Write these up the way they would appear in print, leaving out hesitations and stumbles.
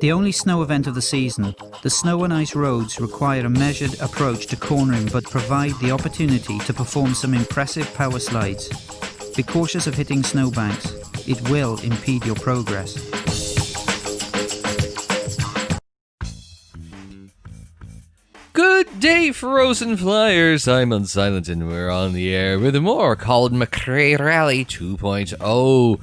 The only snow event of the season, the snow and ice roads require a measured approach to cornering but provide the opportunity to perform some impressive power slides. Be cautious of hitting snowbanks. It will impede your progress. Good day, Frozen Flyers. I'm Unsilent and we're on the air with more Colin McRae Rally 2.0.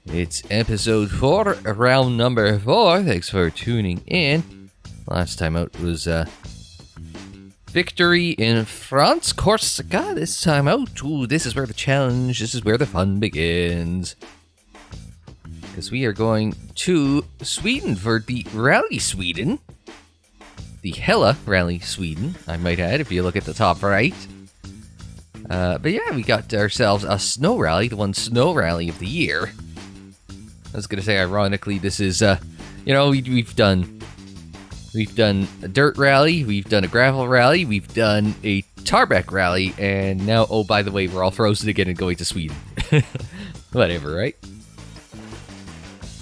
It's episode 4, round number 4. Thanks for tuning in. Last time out was victory in France, Corsica. This time out, ooh, this is where the challenge, this is where the fun begins. Because we are going to Sweden for the Rally Sweden. The Hella Rally Sweden, I might add, if you look at the top right. But yeah, we got ourselves a snow rally, the one snow rally of the year. I was going to say, ironically, this is, we've done a dirt rally, we've done a gravel rally, we've done a tarmac rally, and now, oh, by the way, we're all frozen again and going to Sweden. Whatever, right?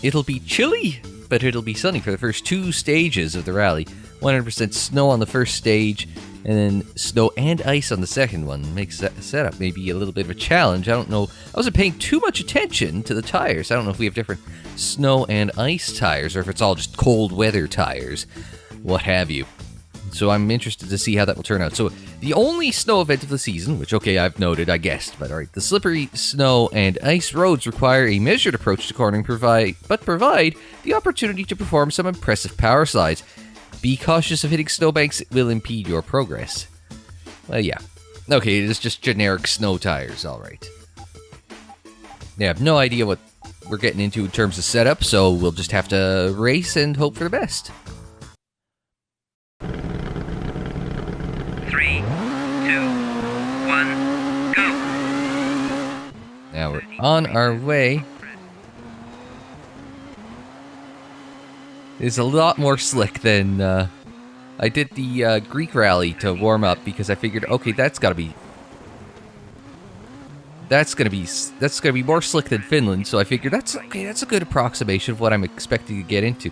It'll be chilly, but it'll be sunny for the first 2 stages of the rally. 100% snow on the first stage, and then snow and ice on the second one. Makes that setup maybe a little bit of a challenge. I don't know. I wasn't paying too much attention to the tires. I don't know if we have different snow and ice tires, or if it's all just cold weather tires, what have you. So I'm interested to see how that will turn out. So the only snow event of the season, which, okay, I've noted, I guessed, but alright, the slippery snow and ice roads require a measured approach to cornering, but provide the opportunity to perform some impressive power slides. Be cautious of hitting snowbanks, it will impede your progress. Well, yeah. Okay, it is just generic snow tires, alright. Yeah, I have no idea what we're getting into in terms of setup, so we'll just have to race and hope for the best. 3, 2, 1, go! Now we're on our way. It's a lot more slick than, I did the Greek rally to warm up because I figured, okay, that's gonna be more slick than Finland, so I figured that's a good approximation of what I'm expecting to get into.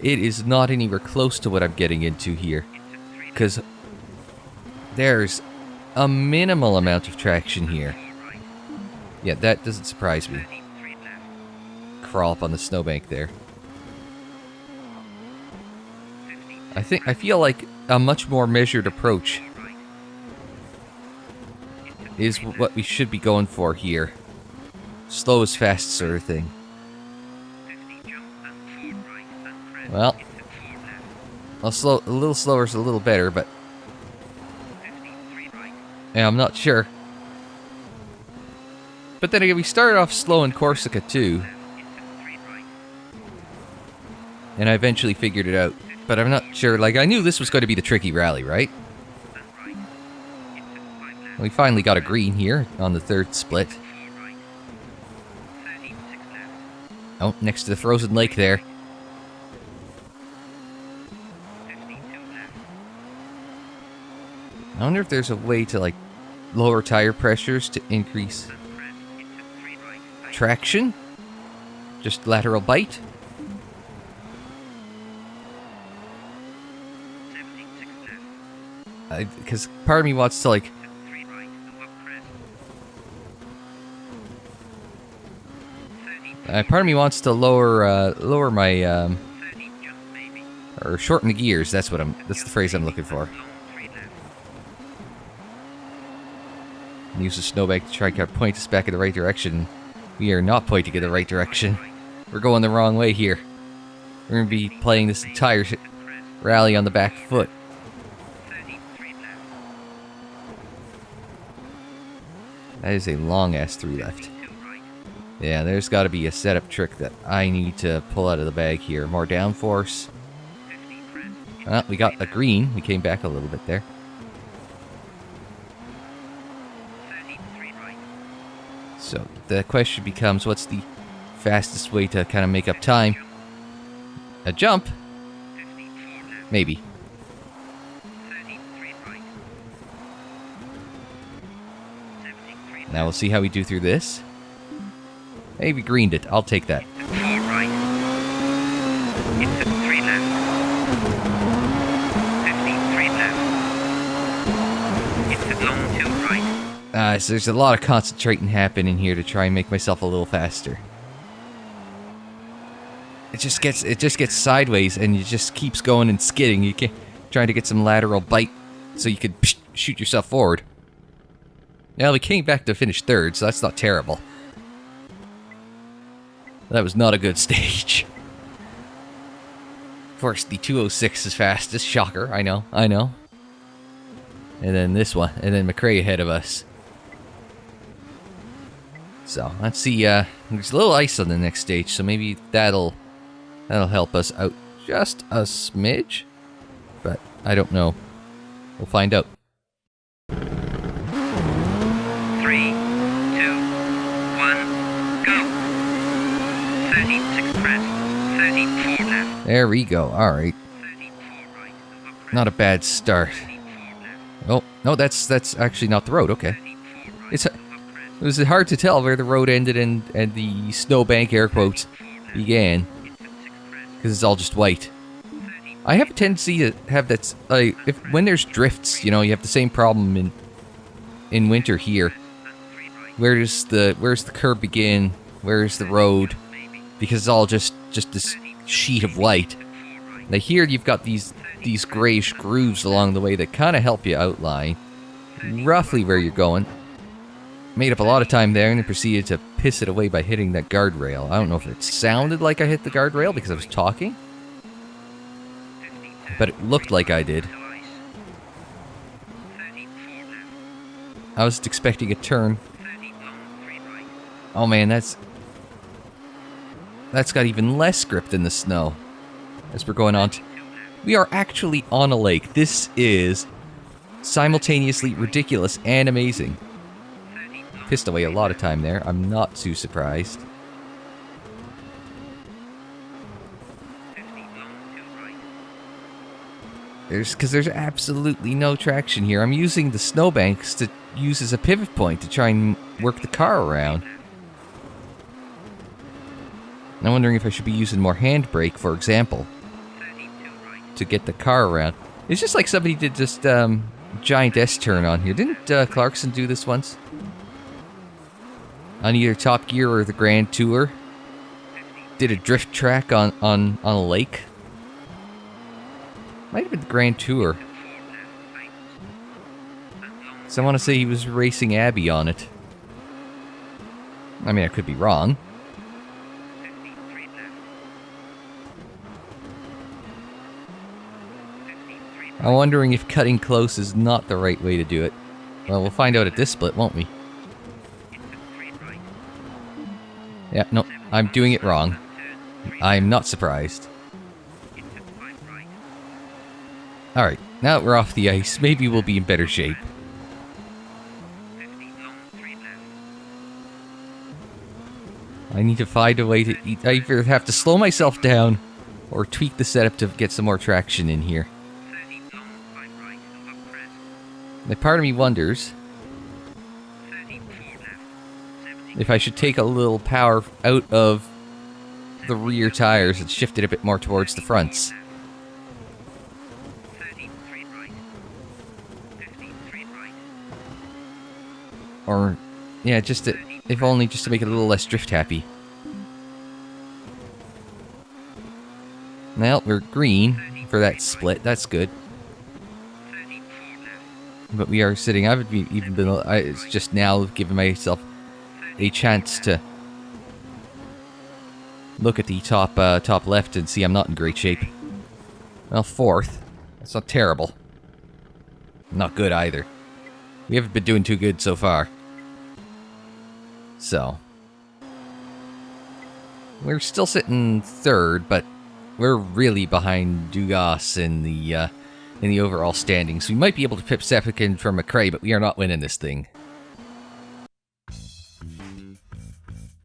It is not anywhere close to what I'm getting into here, because there's a minimal amount of traction here. Yeah, that doesn't surprise me. Crawl up on the snowbank there. I feel like a much more measured approach is what we should be going for here. Slow is fast sort of thing. Well, a little slower is a little better, but yeah, I'm not sure. But then again, we started off slow in Corsica too, and I eventually figured it out. But I'm not sure, like, I knew this was going to be the tricky rally, right? We finally got a green here on the third split. Oh, next to the frozen lake there. I wonder if there's a way to, like, lower tire pressures to increase traction? Just lateral bite? Because part of me wants to, like... part of me wants to lower my, or shorten the gears, that's the phrase I'm looking for. Use the snowbank to try to point us back in the right direction. We are not pointing in the right direction. We're going the wrong way here. We're going to be playing this entire rally on the back foot. That is a long-ass 3 left. Yeah, there's got to be a setup trick that I need to pull out of the bag here. More downforce. Well, we got a green. We came back a little bit there. So the question becomes, what's the fastest way to kind of make up time? A jump? Maybe. Now we'll see how we do through this. Hey, we greened it. I'll take that. 4 right. Into 3 left. 53 left. Into long 2 right. So there's a lot of concentrating happening here to try and make myself a little faster. It just gets sideways and it just keeps going and skidding. You can't trying to get some lateral bite so you could shoot yourself forward. Now we came back to finish third, so that's not terrible. That was not a good stage. Of course, the 206 is fastest. Shocker, I know. And then this one, and then McRae ahead of us. So, let's see, there's a little ice on the next stage, so maybe that'll help us out just a smidge. But I don't know. We'll find out. 3, 2, 1, go. 36 crest. 34 left. There we go. All right. 34 right. Not a bad start. Oh, no, that's actually not the road. Okay. It was hard to tell where the road ended and the snowbank air quotes began because it's all just white. I have a tendency to have that, like, when there's drifts, you know, you have the same problem in winter here. Where's the curb begin? Where's the road? Because it's all just this sheet of white. Now here you've got these grayish grooves along the way that kind of help you outline roughly where you're going. Made up a lot of time there and then proceeded to piss it away by hitting that guardrail. I don't know if it sounded like I hit the guardrail because I was talking, but it looked like I did. I was expecting a turn. Oh man, that's got even less grip than the snow. As we're going on, we are actually on a lake. This is simultaneously ridiculous and amazing. Pissed away a lot of time there. I'm not too surprised. Because there's absolutely no traction here. I'm using the snowbanks to use as a pivot point to try and work the car around. And I'm wondering if I should be using more handbrake, for example, to get the car around. It's just like somebody did just giant S-turn on here. Didn't Clarkson do this once? On either Top Gear or the Grand Tour. Did a drift track on a lake. Might have been the Grand Tour. So I want to say he was racing Abby on it. I mean, I could be wrong. I'm wondering if cutting close is not the right way to do it. Well, we'll find out at this split, won't we? Yeah, no, I'm doing it wrong. I'm not surprised. Alright, now that we're off the ice, maybe we'll be in better shape. I need to find a way to eat. I either have to slow myself down or tweak the setup to get some more traction in here. Now, part of me wonders if I should take a little power out of the rear tires and shift it a bit more towards the fronts. Or, yeah, just to, if only just to make it a little less drift happy. Well, we're green for that split. That's good. But we are sitting. I've even been. It's just now giving myself a chance to look at the top left and see I'm not in great shape. Well, fourth. That's not terrible. Not good either. We haven't been doing too good so far. So we're still sitting third, but we're really behind Dugas in the overall standings. We might be able to pip second from McRae, but we are not winning this thing.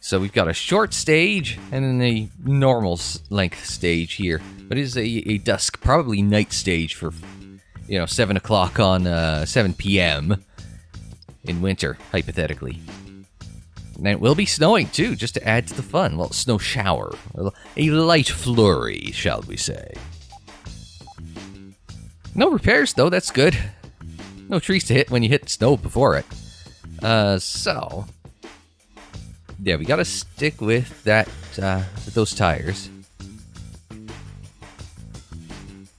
So we've got a short stage and then a normal length stage here. But it is a dusk, probably night stage for, 7 o'clock on 7 p.m. in winter, hypothetically. And it will be snowing too, just to add to the fun. Well, snow shower. A light flurry, shall we say. No repairs, though. That's good. No trees to hit when you hit snow before it. So... yeah, we gotta stick with that, with those tires.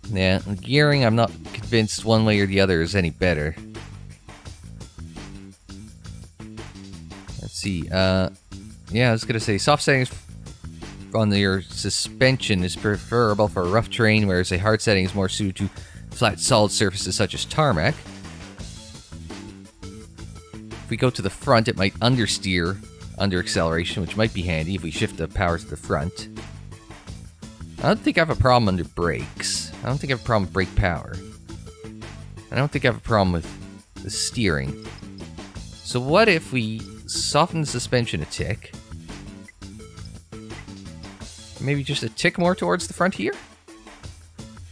Yeah, gearing, I'm not convinced one way or the other is any better. Let's see, yeah, I was gonna say, soft settings on your suspension is preferable for a rough terrain, whereas a hard setting is more suited to flat, solid surfaces such as tarmac. If we go to the front, it might understeer under acceleration, which might be handy if we shift the power to the front. I don't think I have a problem under brakes. I don't think I have a problem with brake power. I don't think I have a problem with the steering. So what if we soften the suspension a tick? Maybe just a tick more towards the front here?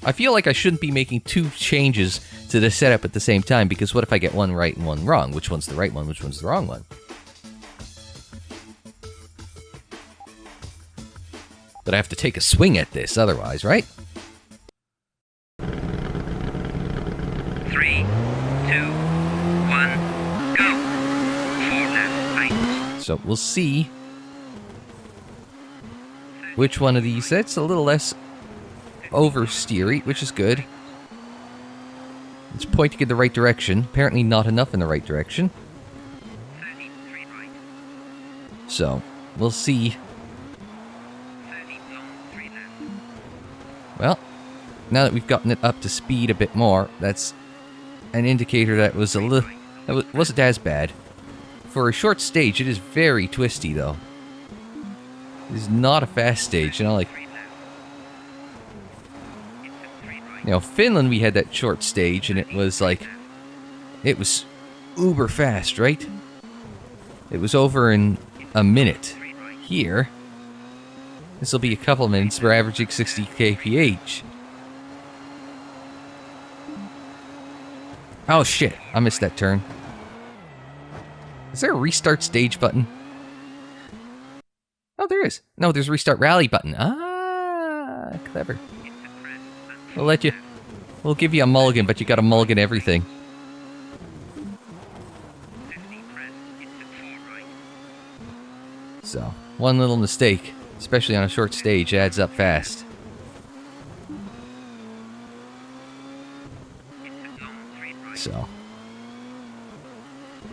I feel like I shouldn't be making two changes to the setup at the same time, because what if I get one right and one wrong? Which one's the right one? Which one's the wrong one? But I have to take a swing at this otherwise, right? 3, 2, 1, go! 4 left, right. So we'll see which one of these. That's a little less oversteery, which is good. It's pointing in the right direction. Apparently not enough in the right direction. 30, 3 right. So we'll see. 30 long, 3 left. Well, now that we've gotten it up to speed a bit more, that's an indicator that was a little... that wasn't as bad. For a short stage, it is very twisty, though. It is not a fast stage, you know, like... 3 left. Into 3 right. you know, Finland, we had that short stage, and it was like... it was uber fast, right? It was over in a minute. 3 right. Here, this will be a couple minutes. We're averaging 60 kph. Oh shit, I missed that turn. Is there a restart stage button? Oh, there is. No, there's a restart rally button. Ah, clever. Into crest and We'll let you... we'll give you a mulligan, but you gotta mulligan everything. 50 crest into 4 right. So, one little mistake, especially on a short stage, adds up fast. Into long, 3 right. So,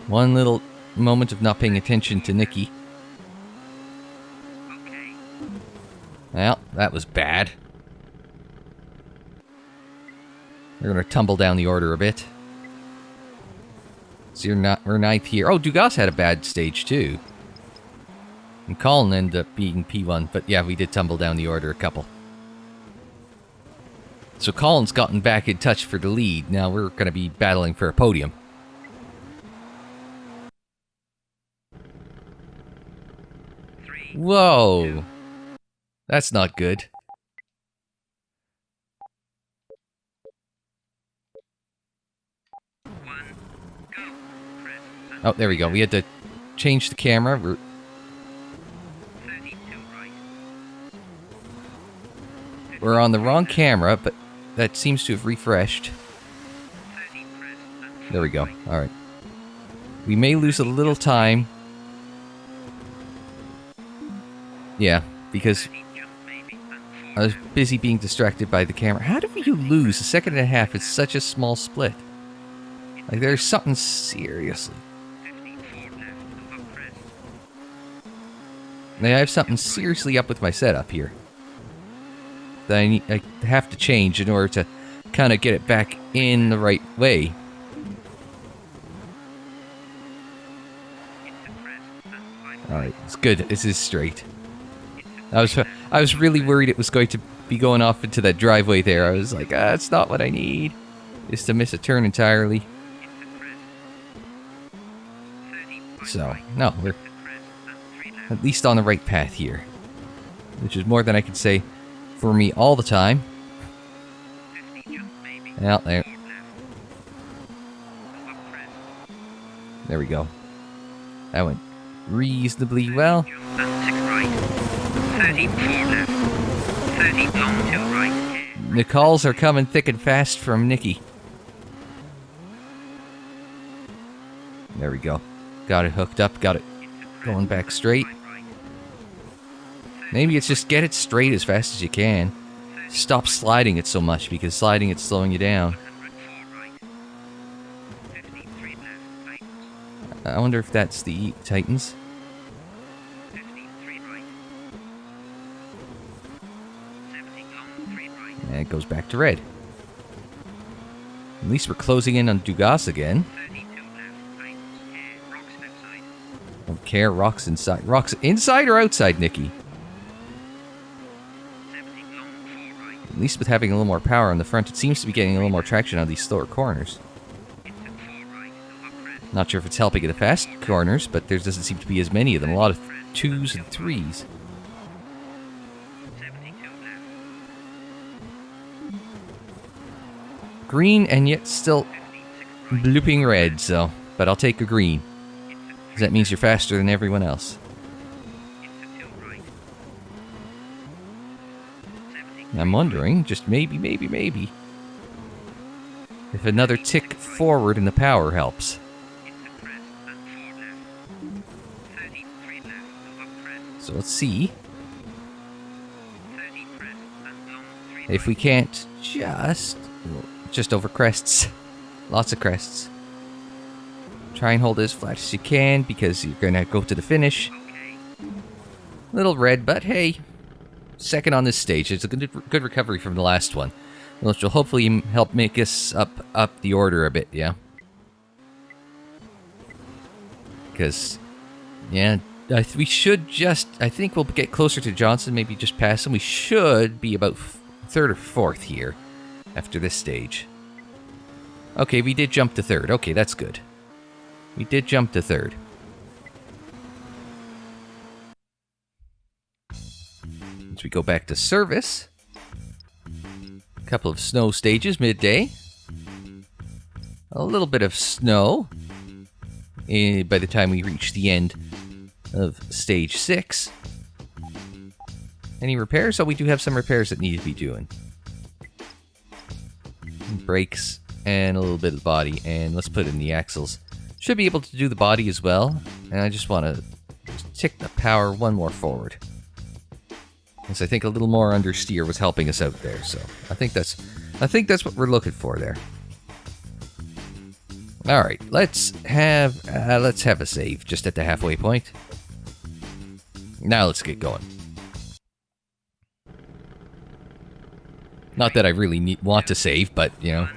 one little moment of not paying attention to Nikki. Okay. Well, that was bad. We're gonna tumble down the order a bit. So we're ninth here. Oh, Dugas had a bad stage too. And Colin ended up being P1, but yeah, we did tumble down the order a couple. So Colin's gotten back in touch for the lead. Now we're gonna be battling for a podium. 3, Whoa! That's not good. 1, go! Crest and Oh, there we go. We had to change the camera. 32 right. We're on the wrong camera, but that seems to have refreshed. 30 crest and There we go. 4 right. Alright. We may lose a little time. Yeah, because 30 jump maybe and 4 I was left. busy being distracted by the camera. How did you lose a second and a half? It's such a small split. Like, there's something seriously. 54 left over crest. Like, I have something seriously up with my setup here that I have to change in order to kind of get it back in the right way. Into crest and 5 Alright, it's good. This is straight. I was really worried it was going to be going off into that driveway there. I was like, that's not what I need. Is to miss a turn entirely. into crest. 30 So, right. no, we're Into crest and 3 left. at least on the right path here. Which is more than I can say for me all the time. 50 jump maybe. Well, there, 4 left. Over crest. there we go. That went reasonably well. And 6 right. 30 4 left. 30 long 2 right. The calls are coming thick and fast from Nikki. There we go. Got it hooked up, got it going back straight. Maybe it's just get it straight as fast as you can. Stop sliding it so much, because sliding it's slowing you down. I wonder if that's the Titans. And it goes back to red. At least we're closing in on Dugas again. Don't care, rocks inside. Rocks inside or outside, Nikki? At least with having a little more power on the front, it seems to be getting a little more traction on these slower corners. Not sure if it's helping at the fast corners, but there doesn't seem to be as many of them. A lot of 2s and 3s. Green and yet still blooping red, so... But I'll take a green. Because that means you're faster than everyone else. I'm wondering, just maybe, if another tick forward in the power helps. So let's see if we can't just over crests. Lots of crests. Try and hold it as flat as you can, because you're gonna go to the finish. Little red, but hey, second on this stage. It's a good recovery from the last one, which will hopefully help make us up the order a bit, yeah? Because, yeah, we should just... I think we'll get closer to Johnson, maybe just pass him. We should be about 3rd or 4th here after this stage. Okay, we did jump to 3rd. Okay, that's good. We did jump to 3rd. As we go back to service, a couple of snow stages midday. A little bit of snow by the time we reach the end of stage 6. Any repairs? Oh, we do have some repairs that need to be doing. Brakes and a little bit of the body, and let's put in the axles. Should be able to do the body as well, and I just want to tick the power one more forward. Because I think a little more understeer was helping us out there, so I think that's what we're looking for there. All right, let's have a save just at the halfway point. Now let's get going. Not that I really want to save, but you know.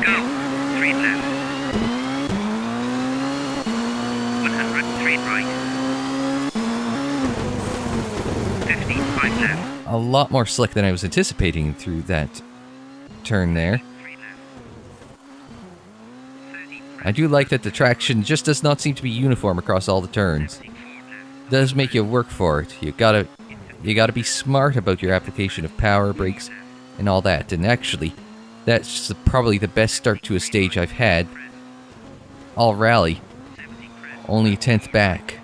Go. 3 left. 100 3 right. 50 5 left. A lot more slick than I was anticipating through that turn there. I do like that the traction just does not seem to be uniform across all the turns. It does make you work for it. You gotta be smart about your application of power, brakes, and all that. And actually, that's probably the best start to a stage I've had all rally. Only a 10th back.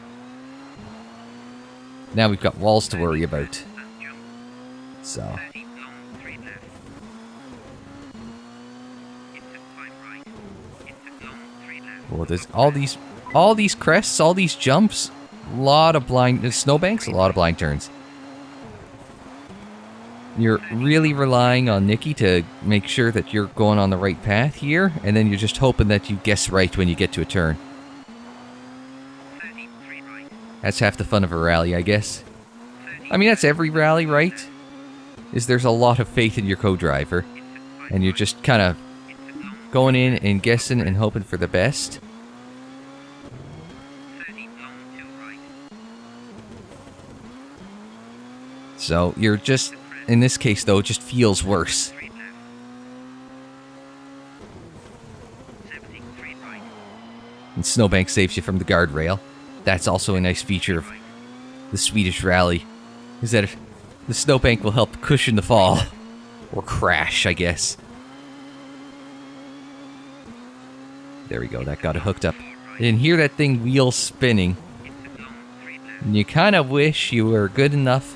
Now we've got walls to worry about. So... well, there's all these crests, all these jumps, a lot of blind snowbanks, a lot of blind turns. You're really relying on Nikki to make sure that you're going on the right path here, and then you're just hoping that you guess right when you get to a turn. That's half the fun of a rally, I guess. I mean, that's every rally, right? Is there's a lot of faith in your co-driver, and you're just kind of going in and guessing and hoping for the best. So you're just, in this case though, it just feels worse. And snowbank saves you from the guardrail. That's also a nice feature of the Swedish rally, is that the snowbank will help cushion the fall. Or crash, I guess. There we go, that got it hooked up. I didn't hear that thing wheel spinning. And you kind of wish you were good enough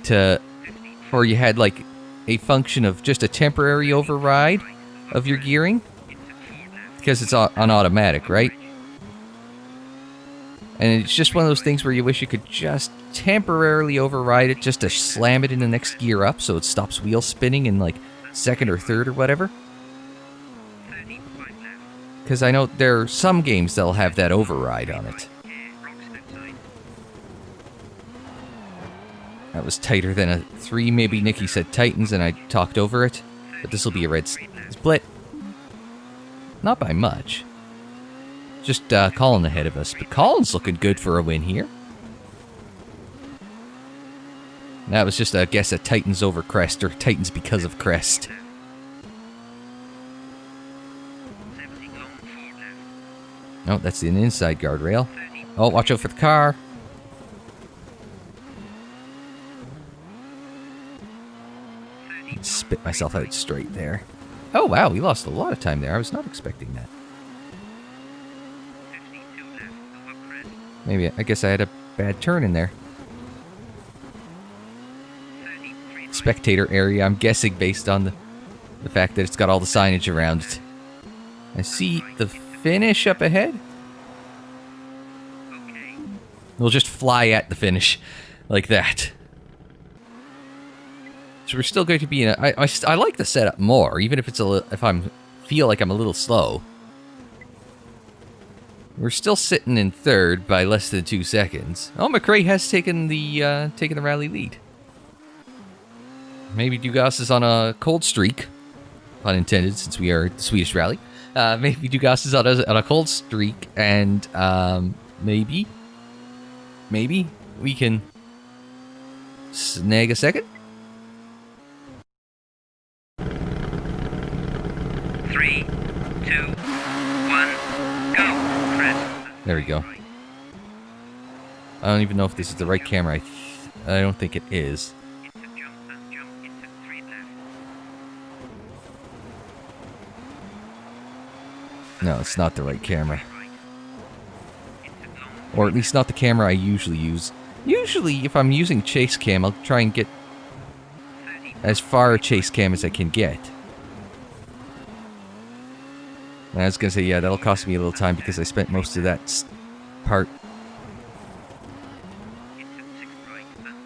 to, or you had like a function of just a temporary override of your gearing, because it's on automatic, right? And it's just one of those things where you wish you could just temporarily override it just to slam it in the next gear up so it stops wheel spinning in like second or third or whatever. Because I know there are some games that'll have that override on it. That was tighter than a 3. Maybe Nikki said Titans and I talked over it. But this will be a red split. Not by much. Just Colin ahead of us. But Colin's looking good for a win here. That was just a guess at Titans over Crest, or Titans because of Crest. Oh, that's an inside guardrail. Oh, watch out for the car. Spit myself out straight there. Oh, wow, we lost a lot of time there. I was not expecting that. Maybe, I guess I had a bad turn in there. Spectator area, I'm guessing based on the fact that it's got all the signage around it. I see the finish up ahead. We'll just fly at the finish like that. So we're still going to be in a... I like the setup more, even if it's feel like I'm a little slow. We're still sitting in third by less than 2 seconds. Oh, McRae has taken the rally lead. Maybe Dugas is on a cold streak, pun intended, since we are at the Swedish rally. Maybe Dugas is on a cold streak, and maybe we can snag a second. 3, 2, 1, go. There we go. I don't even know if this is the right camera. I don't think it is. No, it's not the right camera. Or at least not the camera I usually use. Usually, if I'm using chase cam, I'll try and get as far a chase cam as I can get. And I was going to say, yeah, that'll cost me a little time because I spent most of that part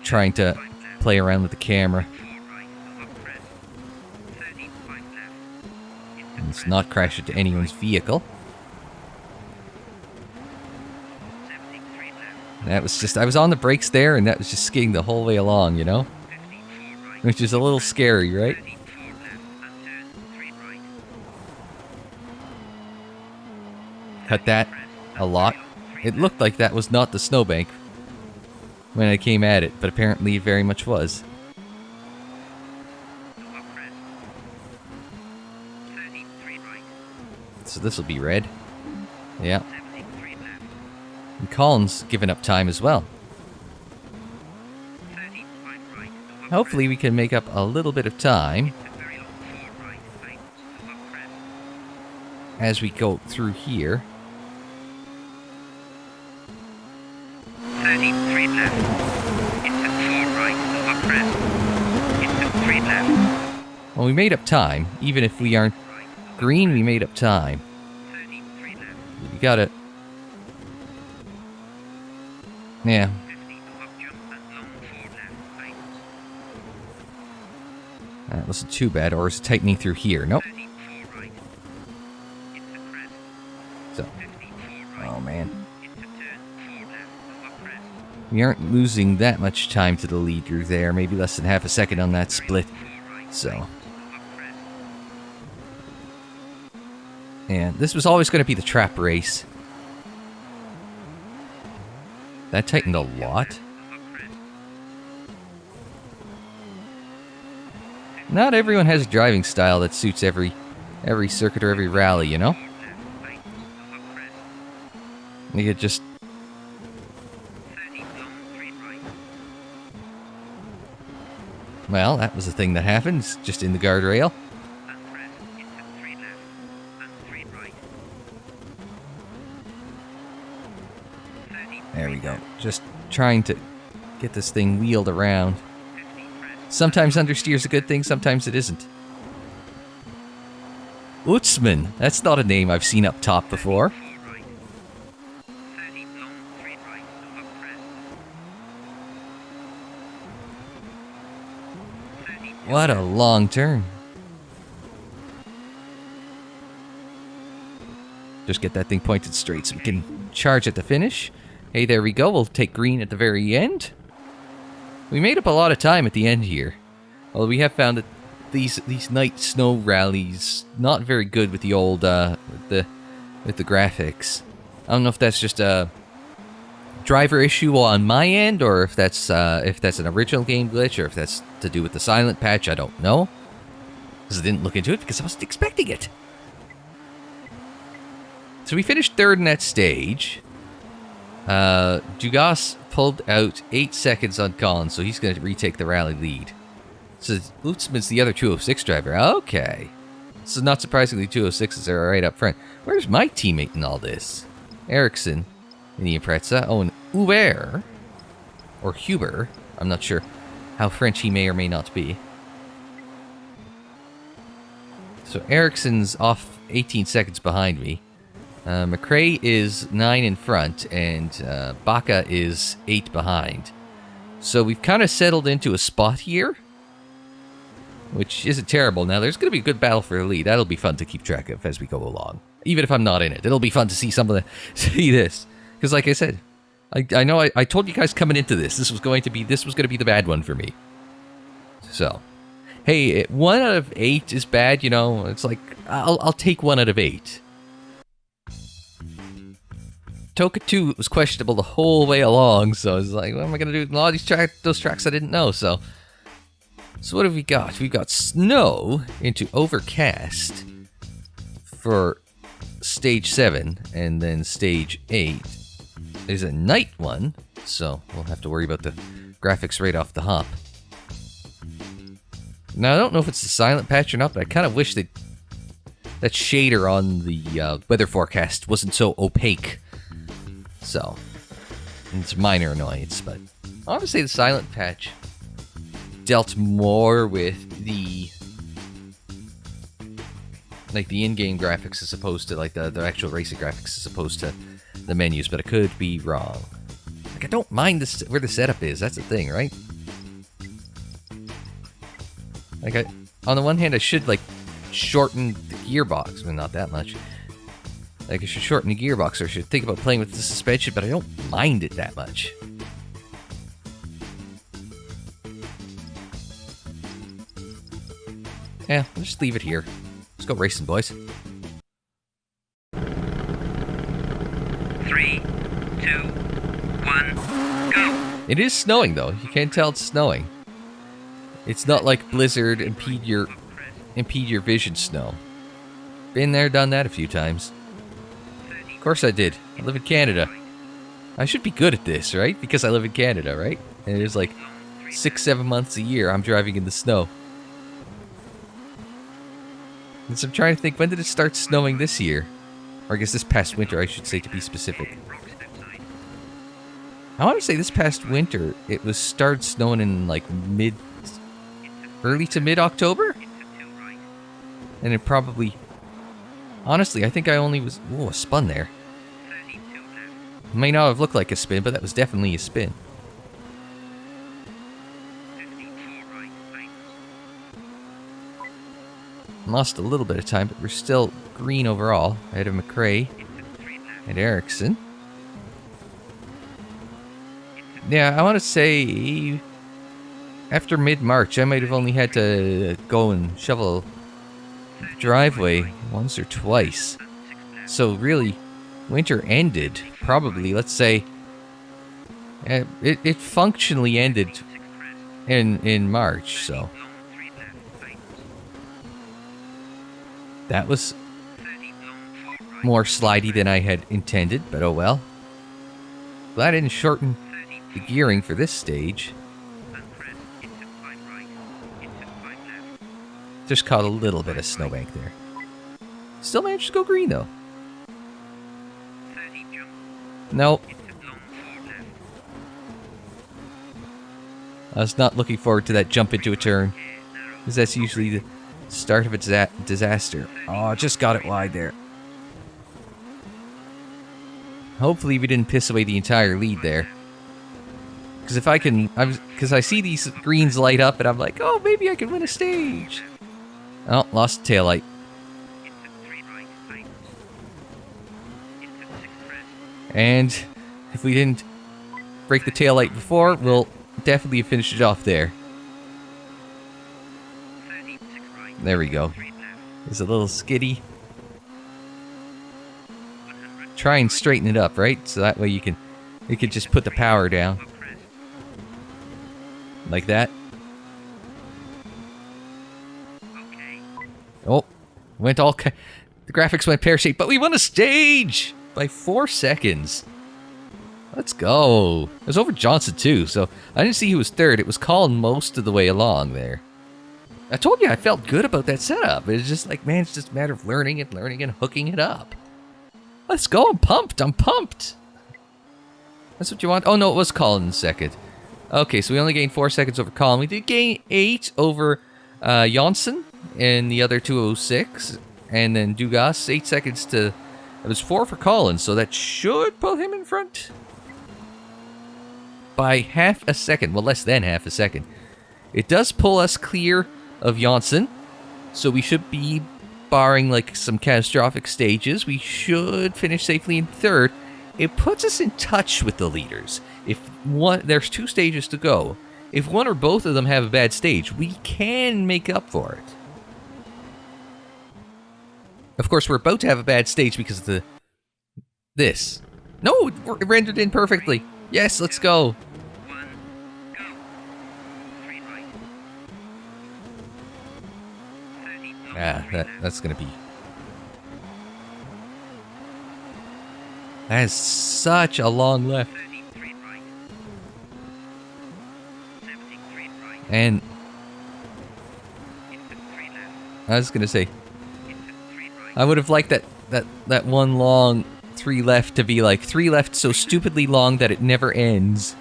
trying to play around with the camera. And let's not crash into anyone's vehicle. That was just, I was on the brakes there and that was just skidding the whole way along, you know? Which is a little scary, right? Cut that a lot. It looked like that was not the snowbank when I came at it, but apparently it very much was. So this will be red. Yeah. And Colin's given up time as well. Hopefully we can make up a little bit of time as we go through here. 33 left. Into 4 right, over crest. Into 3 left. Well, we made up time. Even if we aren't green, we made up time. 33 left. You gotta... Yeah. 50 up jump and long 4 left, right. That wasn't too bad. Or is it tightening through here? Nope. 34 right. Into crest. So. 54 right. Oh, man. Into turn 4 left, over crest. We aren't losing that much time to the leader there. Maybe less than half a second on that split. So. And this was always going to be the trap race. That tightened a lot. Not everyone has a driving style that suits every circuit or every rally, you know? You could just... Well, that was a thing that happens, just in the guardrail. There we go. Just trying to get this thing wheeled around. Sometimes understeer's a good thing, sometimes it isn't. Utsman. That's not a name I've seen up top before. What a long turn. Just get that thing pointed straight so we can charge at the finish. Hey, there we go. We'll take green at the very end. We made up a lot of time at the end here. Well, we have found that these night snow rallies not very good with the old with the graphics. I don't know if that's just a driver issue on my end, or if that's an original game glitch, or if that's to do with the Silent patch. I don't know, because I didn't look into it because I wasn't expecting it. So we finished third in that stage. Dugas pulled out 8 seconds on Colin, so he's going to retake the rally lead. So Lutzman's the other 206 driver. Okay. So not surprisingly, 206s are right up front. Where's my teammate in all this? Ericsson in the Impreza. Oh, and Hubert, or Huber. I'm not sure how French he may or may not be. So Ericsson's off 18 seconds behind me. McRae is 9 in front, and Baca is 8 behind. So we've kind of settled into a spot here, which isn't terrible. Now, there's going to be a good battle for the lead. That'll be fun to keep track of as we go along. Even if I'm not in it, it'll be fun to see see this. Because like I said, I know I told you guys coming into this, this was going to be the bad one for me. So, hey, 1 out of 8 is bad, you know. It's like, I'll take 1 out of 8. TOCA 2 was questionable the whole way along, so I was like, what am I going to do with a lot of those tracks I didn't know, so what have we got? We've got snow into overcast for stage 7, and then stage 8 is a night one, so we'll have to worry about the graphics right off the hop. Now, I don't know if it's the Silent patch or not, but I kind of wish that shader on the weather forecast wasn't so opaque. So, it's minor annoyance, but I want to say the Silent patch dealt more with the in-game graphics as opposed to like the actual racing graphics as opposed to the menus, but I could be wrong. Like, I don't mind where the setup is. That's the thing, right? Like, on the one hand, I should like shorten the gearbox, but not that much. Like, I should shorten the gearbox, or I should think about playing with the suspension, but I don't mind it that much. Yeah, we'll just leave it here. Let's go racing, boys. 3, 2, 1, go! It is snowing, though. You can't tell it's snowing. It's not like Blizzard impede your vision snow. Been there, done that a few times. Of course I did. I live in Canada. I should be good at this, right? Because I live in Canada, right? And it is like 6-7 months a year I'm driving in the snow. And so I'm trying to think, when did it start snowing this year? Or I guess this past winter, I should say, to be specific. I want to say this past winter, it was started snowing in like early to mid-October? And it probably... Honestly, I think I only was... Whoa, a spun there. May not have looked like a spin, but that was definitely a spin. Lost a little bit of time, but we're still green overall. Ahead of McRae and Ericsson. Yeah, I want to say... After mid-March, I might have only had to go and shovel driveway once or twice. So really, winter ended, probably, let's say... It functionally ended in March, so... That was more slidey than I had intended, but oh well. Glad I didn't shorten the gearing for this stage. Just caught a little bit of snowbank there. Still managed to go green though. Nope. I was not looking forward to that jump into a turn, because that's usually the start of a disaster. Oh, just got it wide there. Hopefully we didn't piss away the entire lead there. Because if I can, because I see these greens light up and I'm like, oh, maybe I can win a stage. Oh, lost the taillight. And if we didn't break the taillight before, we'll definitely have finished it off there. There we go. There's a little skiddy. Try and straighten it up, right? So that way you can just put the power down. Like that. Oh, went all... The graphics went pear-shaped, but we won a stage! By 4 seconds. Let's go. It was over Johnson too, so I didn't see who was third. It was Colin most of the way along there. I told you I felt good about that setup. It's just like, man, it's just a matter of learning and hooking it up. Let's go, I'm pumped, That's what you want? Oh no, it was Colin in second. Okay, so we only gained 4 seconds over Colin. We did gain 8 over Janssen and the other 206. And then Dugas, 8 seconds to... It was 4 for Colin, so that should put him in front. By half a second, well, less than half a second. It does pull us clear of Janssen, so we should be, barring like some catastrophic stages, we should finish safely in third. It puts us in touch with the leaders. If one, there's 2 stages to go. If one or both of them have a bad stage, we can make up for it. Of course, we're about to have a bad stage because of this. No, it rendered in perfectly. Yes, let's go. That's gonna be... That is such a long left. And... I was gonna say... I would have liked that one long 3 left to be like 3 left so stupidly long that it never ends.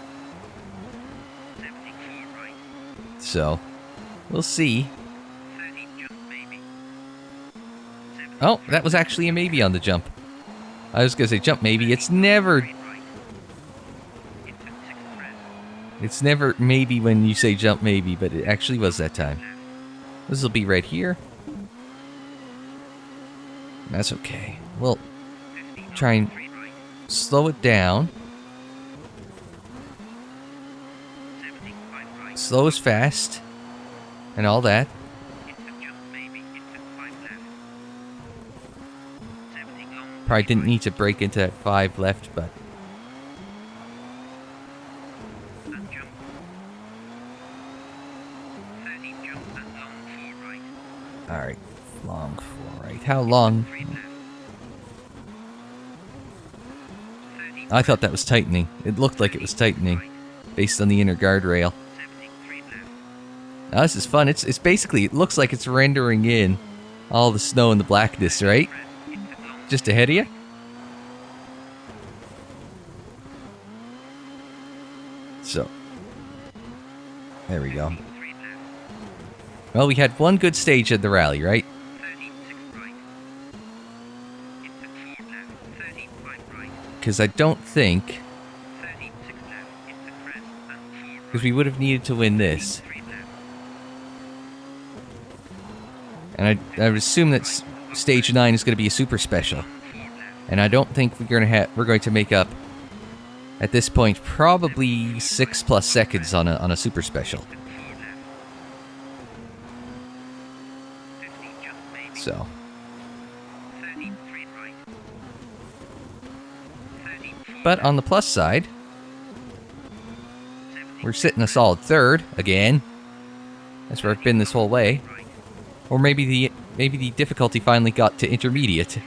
So, we'll see. Oh, that was actually a maybe on the jump. I was gonna say jump maybe. It's never maybe when you say jump maybe, but it actually was that time. This will be right here. That's okay. We'll try and slow it down. Slow is fast. And all that. Probably didn't need to break into that 5 left, but... Alright, long 4 right. How long? I thought that was tightening. It looked like it was tightening, based on the inner guardrail. Now this is fun. It's basically, it looks like it's rendering in all the snow and the blackness, right? Just ahead of you? So, there we go. Well, we had one good stage at the rally, right? Because I don't think... Because we would have needed to win this. And I would assume that stage 9 is going to be a super special. And I don't think we're going to make up, at this point, probably 6+ seconds on a super special. So. But on the plus side, we're sitting a solid 3rd again. That's where I've been this whole way. Or maybe the difficulty finally got to intermediate.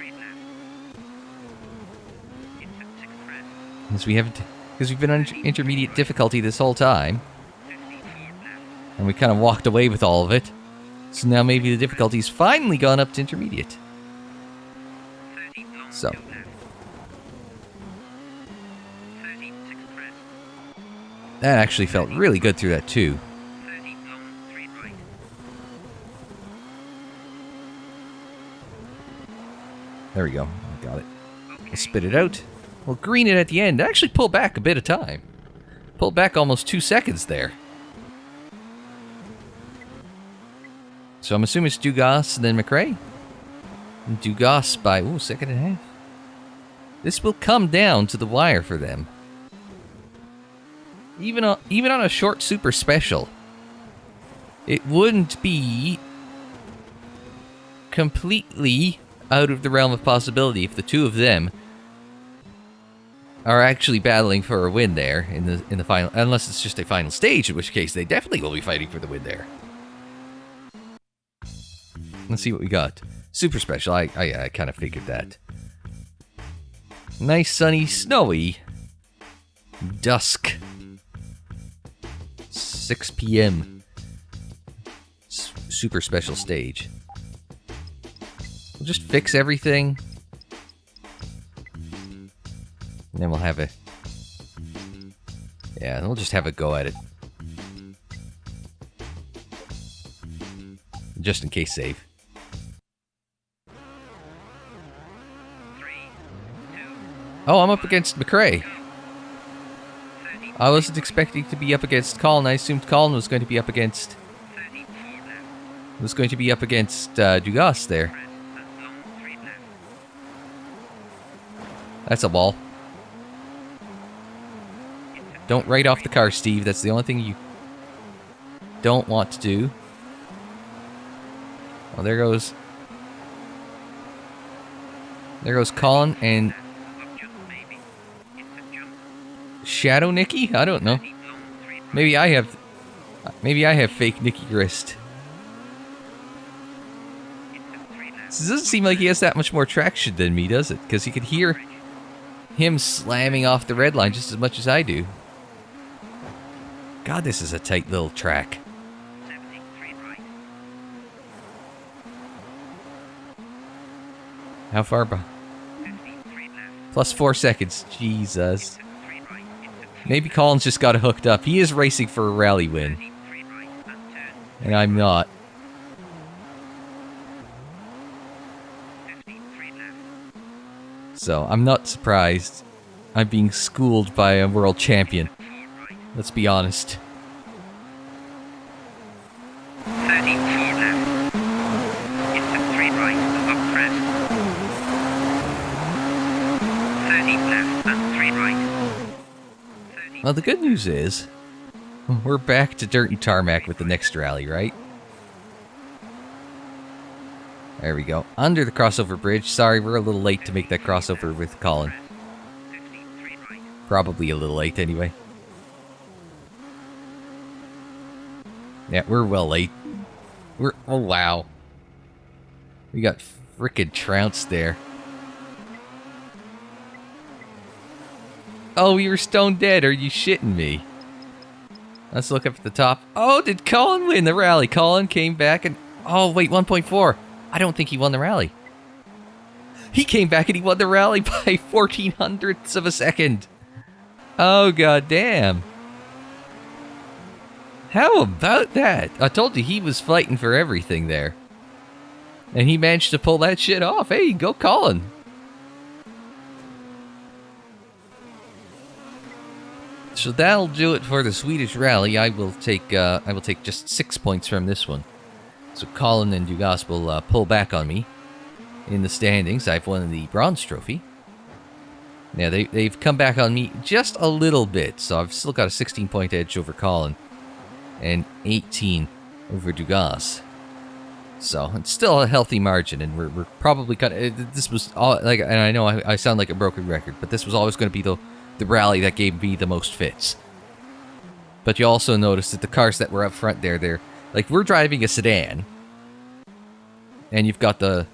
Because we've been on intermediate difficulty this whole time. And we kind of walked away with all of it. So now maybe the difficulty's finally gone up to intermediate. So. That actually felt really good through that too. 30 long, 3 right. There we go. Got it. We'll spit it out. We'll green it at the end. Actually pull back a bit of time. Pull back almost 2 seconds there. So I'm assuming it's Dugas and then McRae. And Dugas by, ooh, second and a half. This will come down to the wire for them. Even on a short super special, it wouldn't be completely out of the realm of possibility if the two of them are actually battling for a win there in the final, unless it's just a final stage, in which case they definitely will be fighting for the win there. Let's see what we got. Super special. I kind of figured that. Nice, sunny, snowy dusk. 6 p.m. Super special stage. We'll just fix everything. And then we'll have a... Yeah, we'll just have a go at it. Just in case save. 3, 2, Oh, I'm up against McRae. 30, I wasn't expecting to be up against Colin. I assumed Colin was going to be up against... 34 left. Dugas there. Press and long, 3 left. That's a ball. Don't write off the car, Steve. That's the only thing you don't want to do. Oh, there goes Colin and Up jump, maybe. It's a jump. Shadow Nicky? I don't know. 30 long, 3 right. Maybe I have fake Nicky wrist. It's a 3 left. This doesn't seem like he has that much more traction than me, does it? Because you could hear him slamming off the red line just as much as I do. God, this is a tight little track. 70, 3 right. How far behind? 50, 3 left. Plus 4 seconds. Jesus. It's a 3 right. It's a Maybe Colin's just got it hooked up. He is racing for a rally win. 30, 3 right. And turn. And I'm not. 50, 3 left. So, I'm not surprised. I'm being schooled by a world champion. 4 right. Let's be honest. 34 left. Into 3 right, up press. 30 left and 3 right. 30 Well, the good news is, we're back to dirt and tarmac with the next rally, right? There we go. Under the crossover bridge. Sorry, we're a little late to make that crossover with Colin. 50, 3 right. Probably a little late anyway. Yeah, we're well late. Oh wow. We got frickin' trounced there. Oh, we were stone dead. Are you shitting me? Let's look up at the top. Oh, did Colin win the rally? Colin came back and... Oh, wait, 1.4. I don't think he won the rally. He came back and he won the rally by 14 hundredths of a second. Oh, goddamn. How about that? I told you he was fighting for everything there. And he managed to pull that shit off. Hey, go Colin. So that'll do it for the Swedish rally. I will take just 6 points from this one. So Colin and Dugas will pull back on me in the standings. I've won the bronze trophy. Now they've come back on me just a little bit, so I've still got a 16-point edge over Colin and 18 over Dugas. So it's still a healthy margin, and we're probably this was all like, and I know I sound like a broken record, but this was always going to be the rally that gave me the most fits. But you also notice that the cars that were up front there, they're like, we're driving a sedan, and you've got the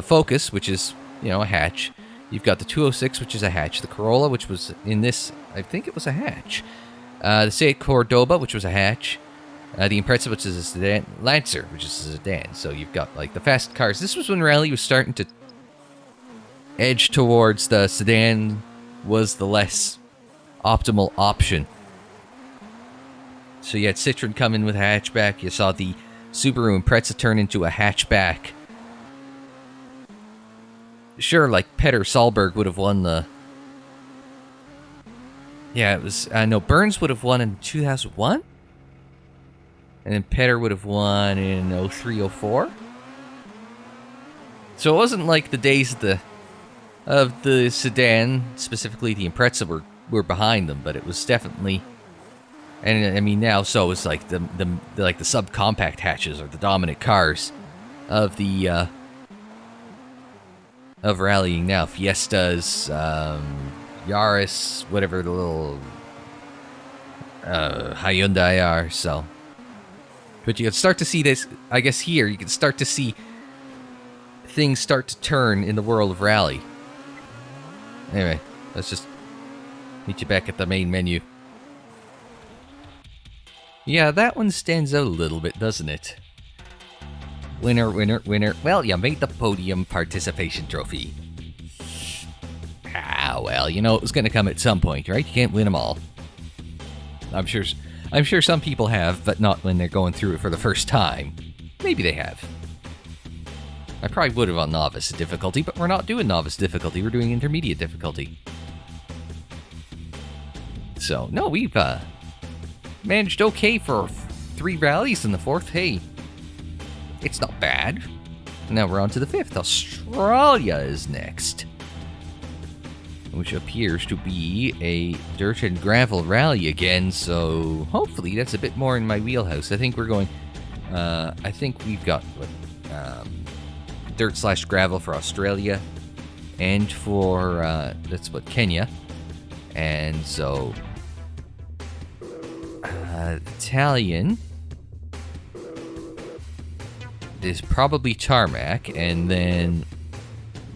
Focus, which is, you know, a hatch. You've got the 206, which is a hatch. The Corolla, which was in this, I think it was a hatch. The Seat Cordoba, which was a hatch. The Impreza, which is a sedan. Lancer, which is a sedan. So you've got, like, the fast cars. This was when rally was starting to edge towards the sedan was the less optimal option. So you had Citroen come in with a hatchback. You saw the Subaru Impreza turn into a hatchback. Sure, like Petter Solberg would have won the... Yeah, it was... no, Burns would have won in 2001? And then Petter would have won in 03, 04? So it wasn't like the days of the sedan, specifically the Impreza, were behind them, but it was definitely... And I mean now, so it's like the subcompact hatches are the dominant cars of the of rallying now. Fiestas, Yaris, whatever the little Hyundai are. So, but you can start to see this. I guess here you can start to see things start to turn in the world of rally. Anyway, let's just meet you back at the main menu. Yeah, that one stands out a little bit, doesn't it? Winner, winner, winner. Well, you made the podium participation trophy. Ah, well, you know it was going to come at some point, right? You can't win them all. I'm sure some people have, but not when they're going through it for the first time. Maybe they have. I probably would have on novice difficulty, but we're not doing novice difficulty. We're doing intermediate difficulty. So, no, we've managed okay for 3 rallies in the 4th. Hey, it's not bad. Now we're on to the 5th. Australia is next, which appears to be a dirt and gravel rally again, so hopefully that's a bit more in my wheelhouse. I think we're going... I think we've got dirt/gravel for Australia, and for, that's what, Kenya. And so... Italian is probably tarmac, and then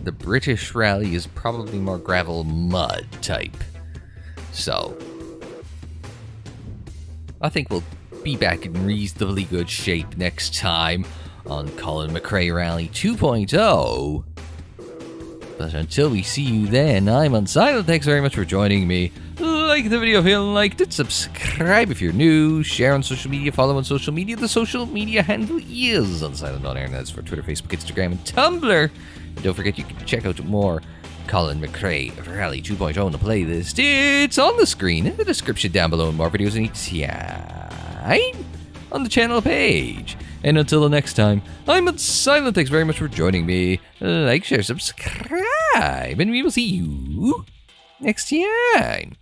the British rally is probably more gravel mud type. So I think we'll be back in reasonably good shape next time on Colin McRae Rally 2.0. But until we see you then, I'm Unsilent. Thanks very much for joining me. Like the video if you liked it, subscribe if you're new, share on social media, follow on social media. The social media handle is Unsilent on air, and that's for Twitter, Facebook, Instagram, and Tumblr. And don't forget you can check out more Colin McRae Rally 2.0 on the playlist. It's on the screen in the description down below, and more videos in each time on the channel page. And until the next time, I'm Unsilent. Thanks very much for joining me. Like, share, subscribe, and we will see you next time.